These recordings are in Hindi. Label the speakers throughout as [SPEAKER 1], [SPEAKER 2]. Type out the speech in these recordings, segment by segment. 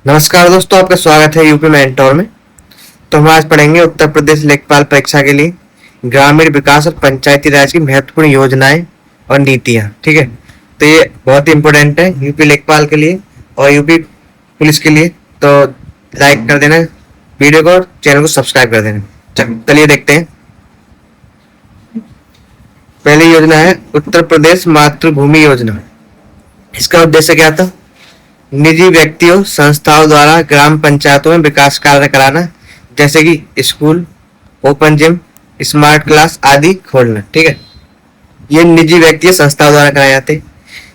[SPEAKER 1] नमस्कार दोस्तों, आपका स्वागत है यूपी मेंटोर में। तो हम आज पढ़ेंगे उत्तर प्रदेश लेखपाल परीक्षा के लिए ग्रामीण विकास और पंचायती राज की महत्वपूर्ण योजनाएं और नीतियां। ठीक है, तो ये बहुत ही इंपॉर्टेंट है यूपी लेखपाल के लिए और यूपी पुलिस के लिए। तो लाइक कर देना वीडियो को और चैनल को सब्सक्राइब कर देना। चलिए देखते हैं। पहली योजना है उत्तर प्रदेश मातृभूमि योजना। इसका उद्देश्य क्या था? निजी व्यक्तियों संस्थाओं द्वारा ग्राम पंचायतों में विकास कार्य कराना, जैसे कि school, open gym, smart class आदि खोलना। ठीक है, ये निजी व्यक्ति संस्थाओं द्वारा कराए जाते हैं,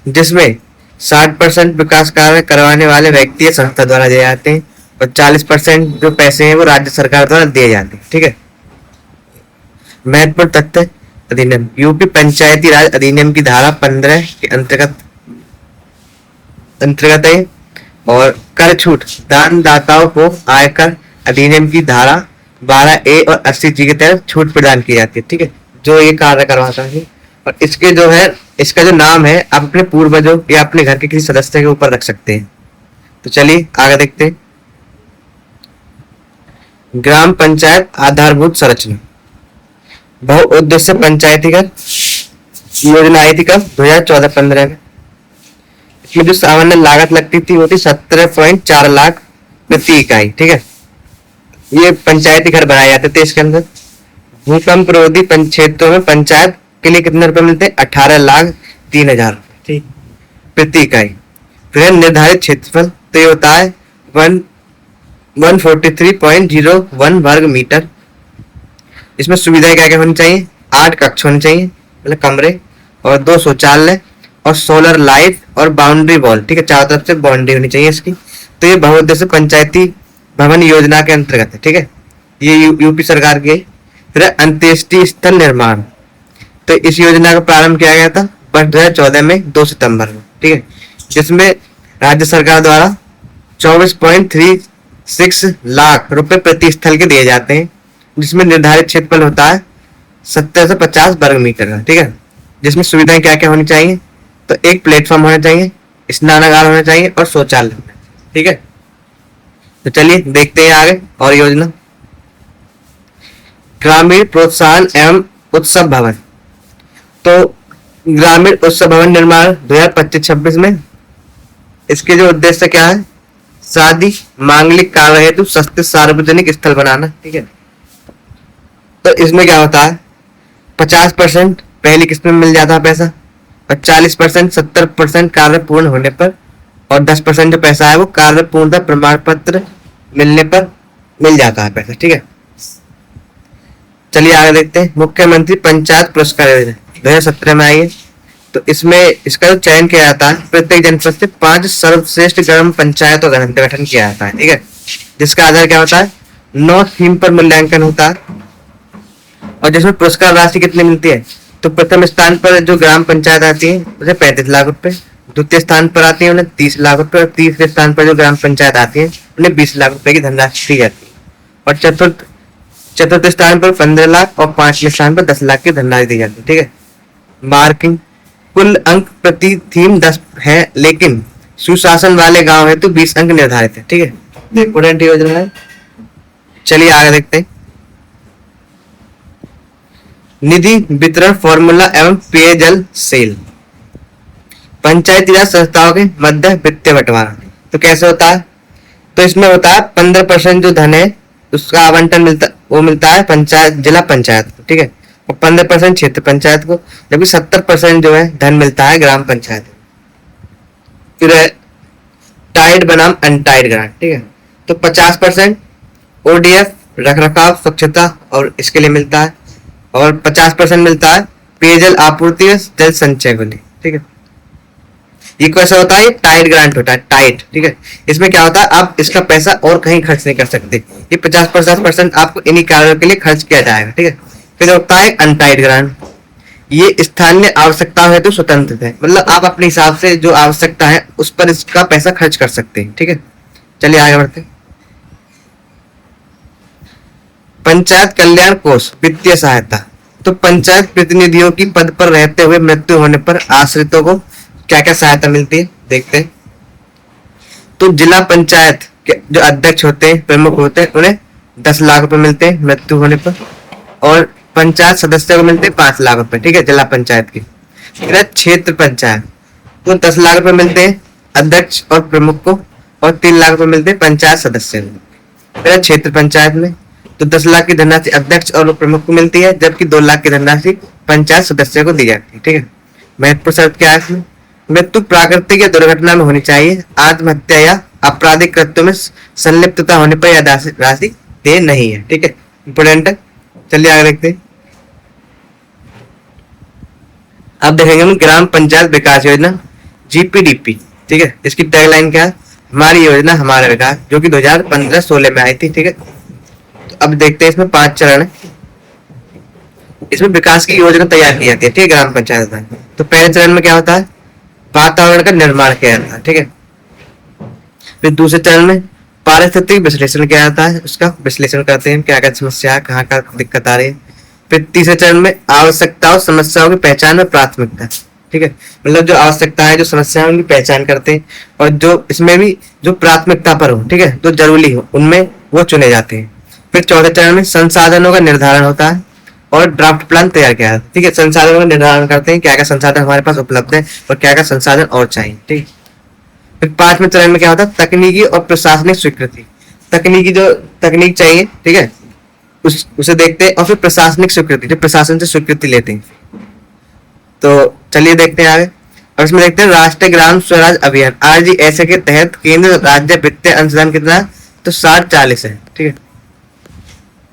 [SPEAKER 1] जिसमें 60% विकास कार्य करवाने वाले व्यक्ति संस्था द्वारा दिए जाते हैं और 40% जो पैसे हैं वो राज्य सरकार द्वारा दिए जाते हैं। ठीक है, महत्वपूर्ण तथ्य अधिनियम। यूपी पंचायती राज अधिनियम की धारा 15 के अंतर्गत है और कर छूट दानदाताओं को आयकर अधिनियम की धारा 12A और 80G के तहत छूट प्रदान की जाती है। ठीक है, जो ये कार्य करवाता है और इसके जो है इसका जो नाम है आप अपने पूर्वजों या अपने घर के किसी सदस्य के ऊपर रख सकते हैं। तो चलिए आगे देखते हैं। ग्राम पंचायत आधारभूत संरचना। बहुउद्देश्य पंचायती घर योजना आई थी कब? 2014-15 में। इसमें जो सामान्य लागत लगती थी वो थी 17.4 लाख प्रति इकाई। ठीक है, ये पंचायती घर बनाए जाते थे। इसके अंदर भूकंप रोधी क्षेत्रों में पंचायत के लिए कितने रुपए मिलते हैं? 18,03,000 ठीक प्रति इकाई। फिर निर्धारित क्षेत्रफल तो ये होता है 143.01 वर्ग मीटर। इसमें सुविधाएं क्या क्या होनी चाहिए? 8 कक्ष होने चाहिए, मतलब कमरे, और 2 शौचालय और सोलर लाइट और बाउंड्री वॉल। ठीक है, चारों तरफ से बाउंड्री होनी चाहिए इसकी। तो ये बहुउद्देश्य पंचायती भवन योजना के अंतर्गत है। ठीक है, ये यूपी सरकार की है। फिर अंत्येष्टि स्थल निर्माण। तो इस योजना का प्रारंभ किया गया था वर्ष 2014 में 2 सितंबर में। ठीक है, जिसमें राज्य सरकार द्वारा 24.36 लाख रुपए प्रति स्थल के दिए जाते हैं, जिसमें निर्धारित क्षेत्रफल होता है 70 से 50 वर्ग मीटर का। ठीक है, जिसमें सुविधाएं क्या क्या होनी चाहिए? तो एक प्लेटफॉर्म होना चाहिए, स्नानागार होना चाहिए और शौचालय होना चाहिए। ठीक है, तो चलिए देखते हैं आगे और योजना। ग्रामीण प्रोत्साहन एवं उत्सव भवन। तो ग्रामीण उत्सव भवन निर्माण 2025-26 में। इसके जो उद्देश्य क्या है? शादी मांगलिक कार्य हेतु सस्ते सार्वजनिक स्थल बनाना। ठीक है, तो इसमें क्या होता है? 50% पहली किस्त में मिल जाता है पैसा और 40% 70% कार्य पूर्ण होने पर और 10% जो पैसा है वो कार्य पूर्णता प्रमाण पत्र मिलने पर मिल जाता है पैसा। ठीक है, चलिए आगे देखते हैं। मुख्यमंत्री पंचायत पुरस्कार योजना 2017 में आई है। तो इसमें इसका जो चयन किया जाता है, प्रत्येक जनपद से 5 सर्वश्रेष्ठ ग्राम पंचायतों का गठन किया जाता है। ठीक है, जिसका आधार क्या होता है? 9 थीम पर मूल्यांकन होता है और जिसमें पुरस्कार राशि कितनी मिलती है? तो प्रथम स्थान पर जो ग्राम पंचायत आती है उसे 35 लाख रुपए, द्वितीय स्थान पर आती है उन्हें 30 लाख रुपए और तीसरे स्थान पर जो ग्राम पंचायत आती है उन्हें 20 लाख रुपए की धनराशि दी जाती है और चतुर्थ स्थान पर 15 लाख और 5वें स्थान पर 10 लाख की धनराशि दी जाती है। ठीक है, मार्किंग। कुल अंक प्रति थीम 10 है, लेकिन सुशासन वाले गांव है तो 20 अंक निर्धारित है। ठीक है, इंपोर्टेंट योजना है। चलिए आगे देखते हैं। निधि वितरण फॉर्मूला एवं पेयजल सेल। पंचायती राज संस्थाओं के मध्य वित्तीय बंटवारा तो कैसे होता है? तो इसमें होता है 15% जो धन है उसका आवंटन मिलता है पंचायत जिला पंचायत को। ठीक है, और 15% क्षेत्र पंचायत को, जबकि 70% जो है धन मिलता है ग्राम पंचायत को। फिर टाइड बनाम अनटाइड ग्रांट। ठीक है, तो 50% ODF रख रखाव स्वच्छता और इसके लिए मिलता है और 50% मिलता है पेयजल आपूर्ति और जल संचय के लिए। ठीक है, ये कैसा होता है? टाइट ग्रांट होता है, टाइट। ठीक है, इसमें क्या होता है? आप इसका पैसा और कहीं खर्च नहीं कर सकते। ये 50% आपको इन्हीं कार्यों के लिए खर्च किया जाएगा। ठीक है, फिर होता है अनटाइड ग्रांट। ये स्थानीय आवश्यकता है तो स्वतंत्र है, मतलब आप अपने हिसाब से जो आवश्यकता है उस पर इसका पैसा खर्च कर सकते हैं। ठीक है, चलिए आगे बढ़ते हैं। पंचायत कल्याण कोष वित्तीय सहायता। तो पंचायत प्रतिनिधियों की पद पर रहते हुए मृत्यु होने पर आश्रितों को क्या क्या सहायता मिलती है देखते हैं। तो जिला पंचायत जो अध्यक्ष होते हैं, प्रमुख होते हैं, उन्हें 10 लाख रुपए मिलते हैं मृत्यु होने पर, और पंचायत सदस्य को मिलते हैं 5 लाख रुपए, ठीक है, जिला पंचायत की। क्षेत्र पंचायत तो 10 लाख रुपए मिलते हैं अध्यक्ष और प्रमुख को, और 3 लाख रुपए मिलते हैं पंचायत सदस्य को। क्षेत्र पंचायत में तो 10 लाख की धनराशि अध्यक्ष और प्रमुख को मिलती है, जबकि 2 लाख की धनराशि पंचायत सदस्य को दी जाती है, ठीक है। महत्वपूर्ण शर्त क्या है इसमें? मृत्यु प्राकृतिक या दुर्घटना में होनी चाहिए, आत्महत्या या आपराधिक कृत्यों में संलिप्तता होने पर यह राशि देय नहीं है, ठीक है, इंपोर्टेंट है। चलिए आगे देखते हैं। अब देखेंगे हम ग्राम पंचायत विकास योजना, जीपीडीपी, ठीक है। इसकी टैगलाइन क्या है? हमारी योजना हमारा विकास, जो कि 2015-16 में आई थी, ठीक है। तो अब देखते हैं इसमें 5 चरण है। इसमें विकास की योजना तैयार की जाती है, ठीक है, ग्राम पंचायत में। तो पहले चरण में क्या होता है? वातावरण का निर्माण किया जाता है, ठीक है। फिर दूसरे चरण में पारिस्थितिक विश्लेषण किया जाता है, उसका विश्लेषण करते हैं क्या क्या समस्या है, कहाँ का दिक्कत आ रही है। फिर तीसरे चरण में आवश्यकताओं समस्याओं की पहचान में प्राथमिकता, ठीक है, मतलब जो आवश्यकता है, जो समस्या है, उनकी पहचान करते हैं, और जो इसमें भी जो प्राथमिकता पर हो, ठीक है, जो जरूरी हो, उनमें वो चुने जाते हैं। फिर चौथे चरण में संसाधनों का निर्धारण होता है और ड्राफ्ट प्लान तैयार किया जाता है, ठीक है। संसाधनों का निर्धारण करते हैं, क्या क्या संसाधन हमारे पास उपलब्ध है और क्या क्या संसाधन और चाहिए, ठीक है। फिर 5वें चरण में क्या होता है? तकनीकी और प्रशासनिक स्वीकृति। तकनीकी जो तकनीक चाहिए, ठीक है, उसे देखते हैं, और फिर प्रशासनिक स्वीकृति, जो प्रशासन से स्वीकृति लेते हैं। तो चलिए देखते हैं आगे। और इसमें देखते हैं राष्ट्रीय ग्राम स्वराज अभियान, RGSA के तहत केंद्र राज्य वित्तीय अंशदान कितना है? तो 60-40 है, ठीक है।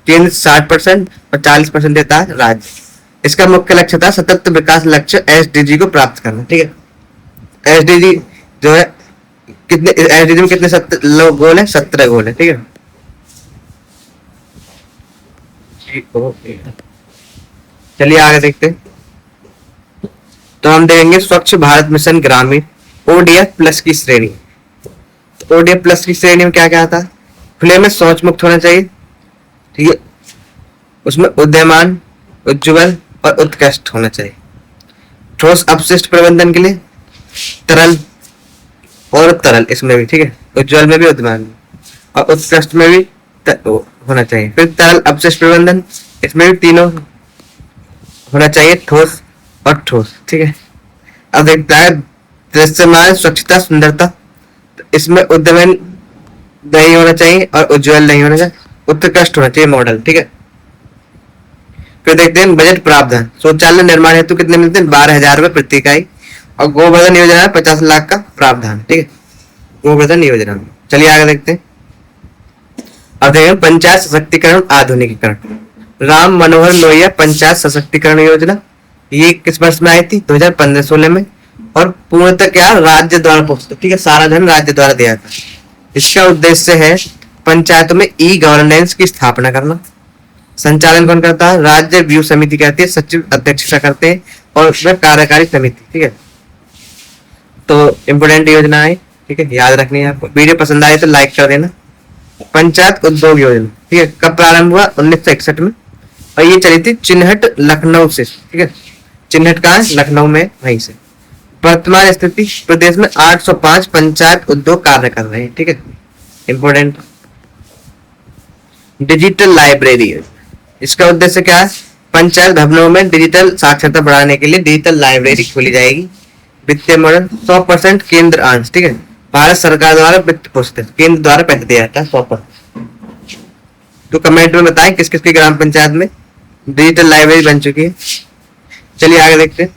[SPEAKER 1] केंद्र 60% और 40% देता है राज्य। इसका मुख्य लक्ष्य था सतत विकास लक्ष्य SDG को प्राप्त करना, ठीक है। SDG जो है कितने, SDG में कितने गोल है? 17 गोल है, ठीक है। चलिए आगे देखते हैं। तो हम देखेंगे स्वच्छ भारत मिशन ग्रामीण ODF प्लस की श्रेणी। तो ODF प्लस की श्रेणी में क्या क्या आता है? खुले में शौच मुक्त होना चाहिए, ठीक है। उसमें उद्यमान, उज्ज्वल और उत्कृष्ट होना चाहिए। ठोस अपशिष्ट प्रबंधन के लिए तरल और तरल, इसमें भी, ठीक है, उज्ज्वल में भी, उद्यमान में, और उत्कृष्ट में भी होना चाहिए। फिर तरल अपशिष्ट प्रबंधन, इसमें भी तीनों होना चाहिए, ठोस और ठोस, ठीक है। अब देखता है दृश्यमान, स्वच्छता, सुंदरता। तो इसमें उद्यमन नहीं होना चाहिए और उज्ज्वल नहीं होना चाहिए, उत्कृष्ट होना चाहिए, मॉडल, ठीक है। फिर देखते हैं बजट प्रावधान। शौचालय निर्माण हेतु कितने मिलते हैं? 12,000 रुपए प्रति इकाई, और गोवर्धन योजना है 50 लाख का प्रावधान, ठीक है, गोवर्धन योजना। चलिए आगे देखते हैं। अब देखें पंचायत सशक्तिकरण आधुनिकीकरण, राम मनोहर लोहिया पंचायत सशक्तिकरण योजना। ये किस वर्ष में आई थी? 2015-16 में, और पूर्णतः क्या? राज्य द्वारा पोषित, ठीक है, सारा धन राज्य द्वारा दिया था। इसका उद्देश्य है पंचायतों में ई-गवर्नेंस की स्थापना करना। संचालन कौन करता है? राज्य व्यू समिति कहती है, सचिव अध्यक्षता करते हैं, और वह कार्यकारी समिति, ठीक है। तो इम्पोर्टेंट योजना है, ठीक है, याद रखनी है आपको। वीडियो पसंद आए तो लाइक कर देना। पंचायत उद्योग योजना, ठीक है, कब प्रारंभ हुआ? 1961 में, और ये चली थी चिन्हट लखनऊ से, ठीक है। चिन्हट कहाँ है? लखनऊ में, वहीं से। वर्तमान स्थिति, प्रदेश में 805 पंचायत उद्योग कार्य कर रहे हैं, ठीक है, इम्पोर्टेंट। डिजिटल लाइब्रेरी, इसका उद्देश्य क्या है? पंचायत भवनों में डिजिटल साक्षरता बढ़ाने के लिए डिजिटल लाइब्रेरी खोली जाएगी। वित्तीय मॉडल 100% केंद्र अंश, ठीक है, भारत सरकार द्वारा वित्त पोषित, केंद्र द्वारा पैसा दिया जाता है 100%। तो कमेंट में बताएं किस किस की ग्राम पंचायत में डिजिटल लाइब्रेरी बन चुकी है। चलिए आगे देखते हैं।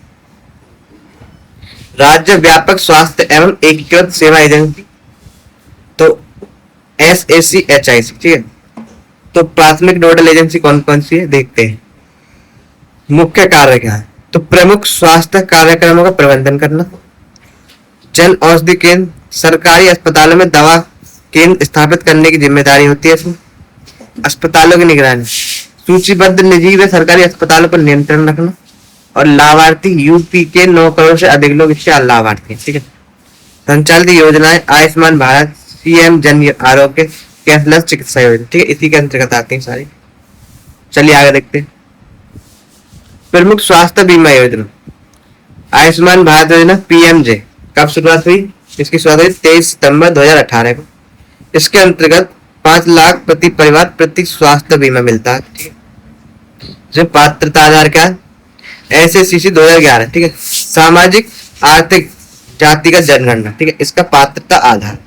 [SPEAKER 1] राज्य व्यापक स्वास्थ्य एवं एकीकृत सेवा एजेंसी, तो SACHIC, ठीक है। तो प्राथमिक नोडल एजेंसी कौन कौन सी है देखते हैं। मुख्य कार्य क्या है? तो प्रमुख स्वास्थ्य कार्यक्रमों का प्रबंधन करना, जन औषधि केंद्र, सरकारी अस्पतालों में दवा केंद्र स्थापित करने की जिम्मेदारी होती है इसमें। अस्पतालों की निगरानी, सूचीबद्ध निजी व सरकारी अस्पतालों पर नियंत्रण रखना, और लाभार्थी यूपी के 9 करोड़ से अधिक लोग इसके लाभार्थी, ठीक है। संचालित योजनाएं आयुष्मान भारत, CM जन आरोग्य, कैशलेस चिकित्सा योजना, ठीक है, इसी के अंतर्गत आती है सारी। चलिए आगे देखते हैं। प्रमुख स्वास्थ्य बीमा योजना, आयुष्मान भारत योजना PMJ, कब शुरुआत हुई? इसकी शुरुआत हुई 23 सितंबर 2018 को। इसके अंतर्गत 5 लाख प्रति परिवार प्रति स्वास्थ्य बीमा मिलता है। ठीक है, जो पात्रता आधार क्या है, SACC 2011। ठीक है, सामाजिक आर्थिक जातिगत जनगणना। ठीक है, इसका पात्रता आधार।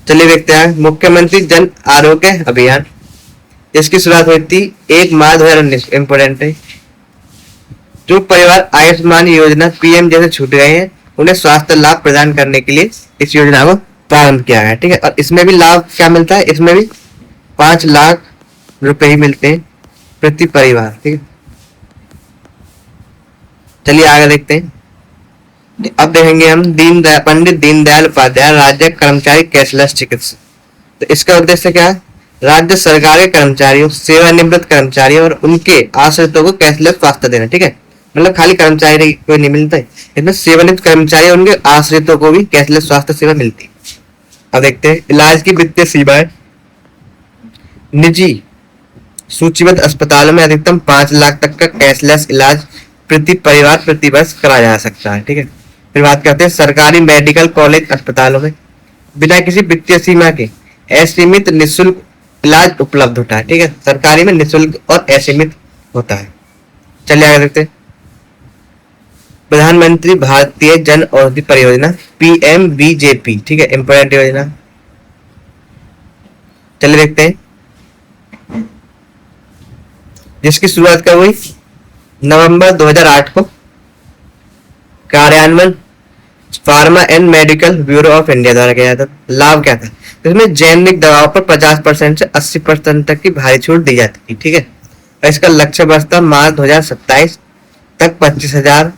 [SPEAKER 1] चलिए देखते हैं मुख्यमंत्री जन आरोग्य अभियान। इसकी शुरुआत हुई थी 1 मार्च 2019। इंपोर्टेंट है, जो परिवार आयुष्मान योजना PM जैसे छूट गए हैं उन्हें स्वास्थ्य लाभ प्रदान करने के लिए इस योजना को प्रारंभ किया है। ठीक है, और इसमें भी लाभ क्या मिलता है, इसमें भी 5 लाख रुपए ही मिलते हैं प्रति परिवार। ठीक है, चलिए आगे देखते हैं। अब देखेंगे हम पंडित दीनदयाल उपाध्याय राज्य कर्मचारी कैशलेस चिकित्सा। तो इसका उद्देश्य क्या है, राज्य सरकार के कर्मचारियों, सेवानिवृत्त कर्मचारियों और उनके आश्रितों को कैशलेस स्वास्थ्य देना। ठीक है, मतलब खाली कर्मचारी को नहीं मिलता है, इसमें सेवानिवृत्त कर्मचारी और उनके आश्रितों को भी कैशलेस स्वास्थ्य सेवा मिलती है। अब देखते हैं इलाज की वित्तीय सीमाएं। निजी सूचीबद्ध अस्पतालों में अधिकतम 5 लाख तक का कैशलेस इलाज प्रति परिवार प्रति वर्ष कराया जा सकता है। ठीक है, फिर बात करते हैं सरकारी मेडिकल कॉलेज अस्पतालों में बिना किसी वित्तीय सीमा के असीमित निःशुल्क इलाज उपलब्ध होता है। ठीक है, सरकारी में निःशुल्क और असीमित होता है। चलिए आगे देखते हैं प्रधानमंत्री भारतीय जन औषधि परियोजना PMBJP। ठीक है, इंपोर्टेंट योजना। चलिए देखते हैं, जिसकी शुरुआत कब हुई, नवंबर 2008 को। कार्यान्वयन pharma and medical bureau of India द्वारा किया था। लाभ क्या था, इसमें जेनरिक दवाओं पर 50% से 80% तक की भारी छूट दी जाती थी। ठीक है, इसका लक्ष्य वर्ष था मार्च 2027 तक 25,000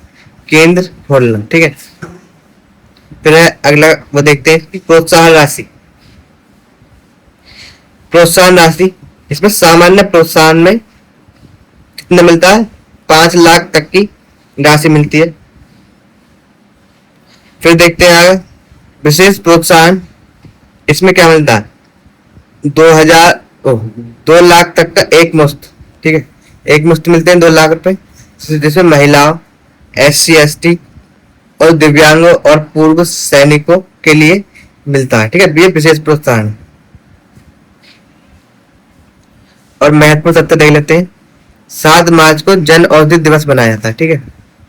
[SPEAKER 1] केंद्र खोलना। ठीक है, फिर अगला वो देखते हैं प्रोत्साहन राशि। प्रोत्साहन राशि, इसमें सामान्य प्रोत्साहन में कितना मिलता है, 5 लाख तक की राशि मिलती है। फिर देखते हैं आगे विशेष प्रोत्साहन, इसमें क्या मिलता है, 2 लाख तक का एक मुश्त। ठीक है, एक मुश्त मिलते हैं 2 लाख रुपए, जिसमें महिलाओं, SC ST और दिव्यांगों और पूर्व सैनिकों के लिए मिलता है। ठीक है, ये विशेष प्रोत्साहन। और महत्वपूर्ण तथ्य देख लेते हैं, 7 मार्च को जन औषधि दिवस मनाया जाता है। ठीक है,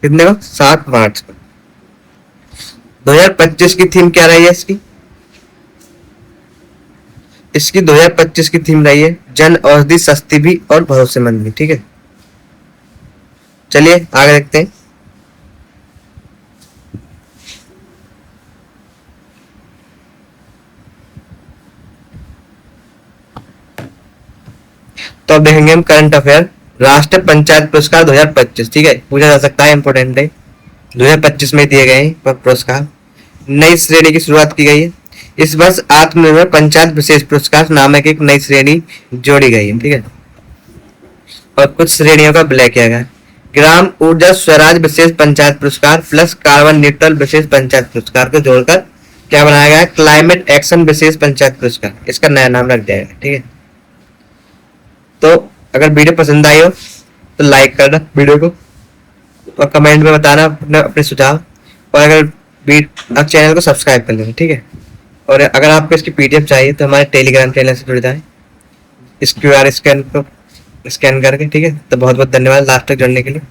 [SPEAKER 1] कितने को, 7 मार्च को। 2025 की थीम क्या रही है इसकी 2025 की थीम रही है जन औषधि सस्ती भी और भरोसेमंद भी। ठीक है, चलिए आगे देखते हैं। तो अब देखेंगे हम करंट अफेयर। राष्ट्रीय पंचायत पुरस्कार 2025। ठीक है, पूछा जा सकता है, इंपोर्टेंट है, 2025 में दिए गए पुरस्कार। नई श्रेणी की शुरुआत की गई है इस वर्ष, आत्मनिर्भर पंचायत विशेष पुरस्कार नामक एक नई श्रेणी जोड़ी गई है। ठीक है, और कुछ श्रेणियों का विलय किया गया। ग्राम ऊर्जा स्वराज विशेष पंचायत पुरस्कार प्लस कार्बन न्यूट्रल विशेष पंचायत पुरस्कार को जोड़कर क्या बनाया गया है, क्लाइमेट एक्शन विशेष पंचायत पुरस्कार। इसका नया नाम रख दिया गया। ठीक है, तो अगर वीडियो पसंद आई हो तो लाइक करना वीडियो को और कमेंट में बताना अपने सुझाव, और अगर चैनल को सब्सक्राइब कर लेना। ठीक है, और अगर आपको इसकी PDF चाहिए तो हमारे टेलीग्राम चैनल से जुड़ जाए इस QR स्कैन को स्कैन करके। ठीक है, तो बहुत बहुत धन्यवाद लास्ट तक जुड़ने के लिए।